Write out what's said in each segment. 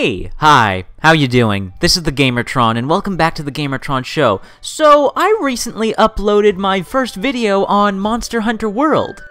Hi, how you doing? This is the Gamertron, and welcome back to the Gamertron Show. So, I recently uploaded my first video on Monster Hunter World.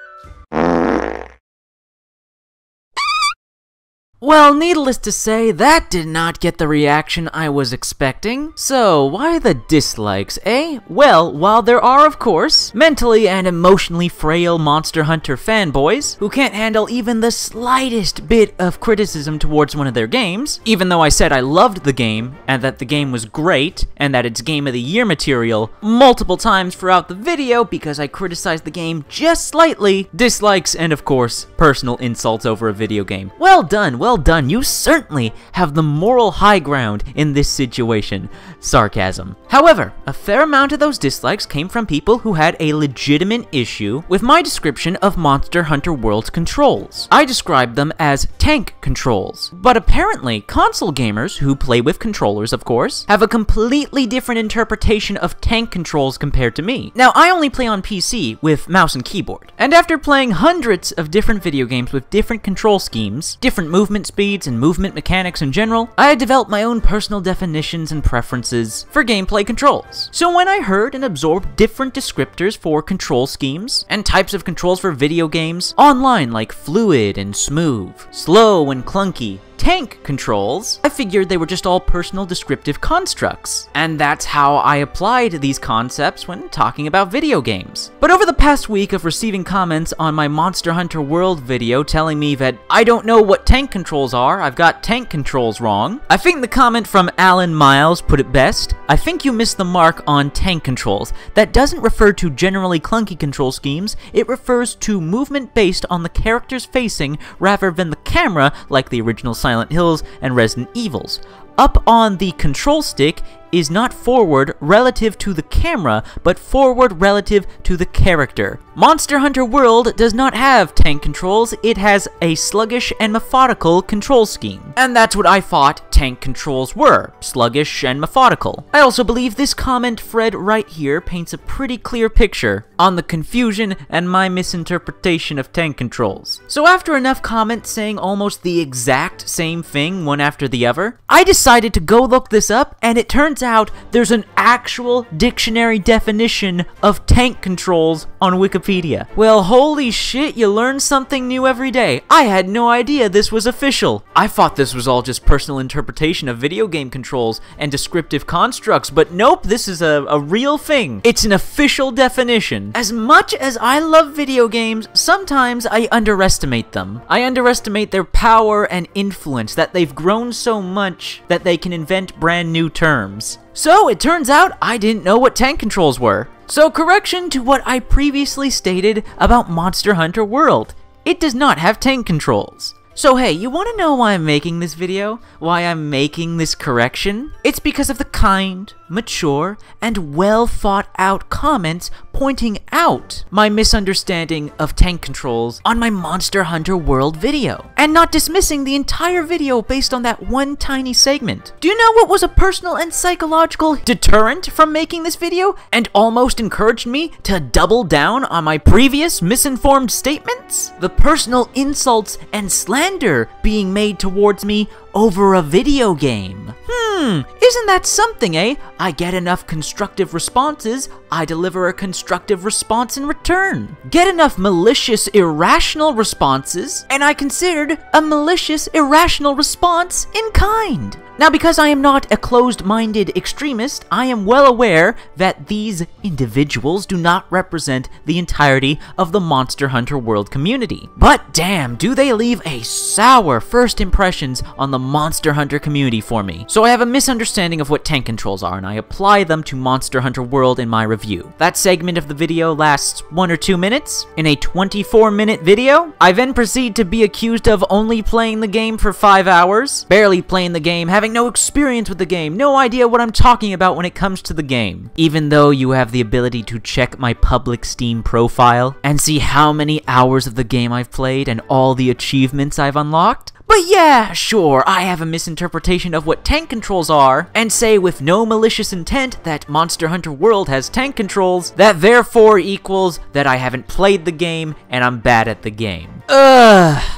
Well, needless to say, that did not get the reaction I was expecting. So, why the dislikes, eh? Well, while there are, of course, mentally and emotionally frail Monster Hunter fanboys who can't handle even the slightest bit of criticism towards one of their games, even though I said I loved the game, and that the game was great, and that it's Game of the Year material multiple times throughout the video because I criticized the game just slightly, dislikes and, of course, personal insults over a video game. Well done, you certainly have the moral high ground in this situation. Sarcasm. However, a fair amount of those dislikes came from people who had a legitimate issue with my description of Monster Hunter World's controls. I described them as tank controls, but apparently console gamers who play with controllers, of course, have a completely different interpretation of tank controls compared to me. Now, I only play on PC with mouse and keyboard, and after playing hundreds of different video games with different control schemes, different movement speeds, and movement mechanics in general, I had developed my own personal definitions and preferences for gameplay controls. So when I heard and absorbed different descriptors for control schemes, and types of controls for video games, online like fluid and smooth, slow and clunky, tank controls, I figured they were just all personal descriptive constructs. And that's how I applied these concepts when talking about video games. But over the past week of receiving comments on my Monster Hunter World video telling me that I don't know what tank controls are, I've got tank controls wrong, I think the comment from Alan Miles put it best. I think you missed the mark on tank controls. That doesn't refer to generally clunky control schemes, it refers to movement based on the character's facing rather than the camera like the original Silent Hills and Resident Evils. Up on the control stick is not forward relative to the camera, but forward relative to the character. Monster Hunter World does not have tank controls, it has a sluggish and methodical control scheme. And that's what I thought tank controls were, sluggish and methodical. I also believe this comment thread right here paints a pretty clear picture on the confusion and my misinterpretation of tank controls. So after enough comments saying almost the exact same thing one after the other, I decided to go look this up, and it turns out there's an actual dictionary definition of tank controls on Wikipedia. Well, holy shit, you learn something new every day. I had no idea this was official. I thought this was all just personal interpretation of video game controls and descriptive constructs, but nope, this is a real thing. It's an official definition. As much as I love video games, sometimes I underestimate them. I underestimate their power and influence, that they've grown so much that they can invent brand new terms. So, it turns out I didn't know what tank controls were. So, correction to what I previously stated about Monster Hunter World. It does not have tank controls. So hey, you want to know why I'm making this video? Why I'm making this correction? It's because of the kind, mature, and well thought out comments pointing out my misunderstanding of tank controls on my Monster Hunter World video, and not dismissing the entire video based on that one tiny segment. Do you know what was a personal and psychological deterrent from making this video, and almost encouraged me to double down on my previous misinformed statements? The personal insults and slander being made towards me over a video game. Isn't that something, eh? I get enough constructive responses, I deliver a constructive response in return. Get enough malicious, irrational responses, and I considered a malicious, irrational response in kind. Now, because I am not a closed-minded extremist, I am well aware that these individuals do not represent the entirety of the Monster Hunter World community. But damn, do they leave a sour first impressions on the Monster Hunter community for me. So I have a misunderstanding of what tank controls are, and I apply them to Monster Hunter World in my review. That segment of the video lasts 1 or 2 minutes. In a 24-minute video, I then proceed to be accused of only playing the game for 5 hours, barely playing the game, having no experience with the game, no idea what I'm talking about when it comes to the game. Even though you have the ability to check my public Steam profile and see how many hours of the game I've played and all the achievements I've unlocked. But yeah, sure, I have a misinterpretation of what tank controls are, and say with no malicious intent that Monster Hunter World has tank controls, that therefore equals that I haven't played the game and I'm bad at the game.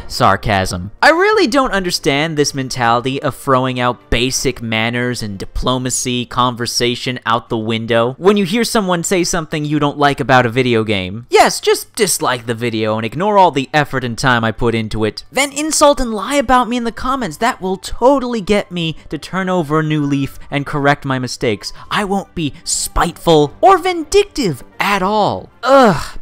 Sarcasm. I really don't understand this mentality of throwing out basic manners and diplomacy conversation out the window when you hear someone say something you don't like about a video game. Yes, just dislike the video and ignore all the effort and time I put into it. Then insult and lie about me in the comments. That will totally get me to turn over a new leaf and correct my mistakes. I won't be spiteful or vindictive at all.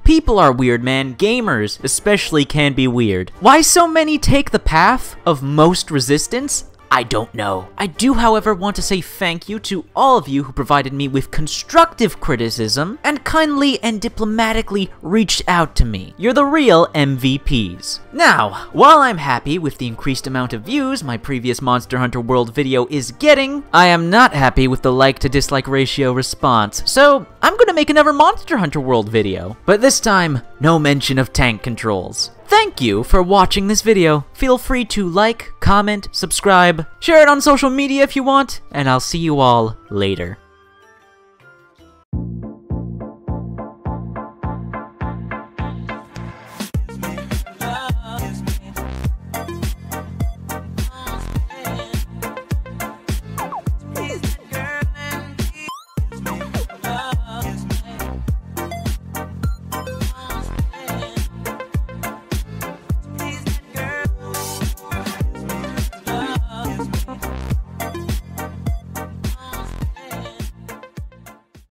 People are weird, man. Gamers especially can be weird. Why so many take the path of most resistance? I don't know. I do, however, want to say thank you to all of you who provided me with constructive criticism and kindly and diplomatically reached out to me. You're the real MVPs. Now, while I'm happy with the increased amount of views my previous Monster Hunter World video is getting, I am not happy with the like to dislike ratio response, so I'm gonna make another Monster Hunter World video. But this time, no mention of tank controls. Thank you for watching this video. Feel free to like, comment, subscribe, share it on social media if you want, and I'll see you all later.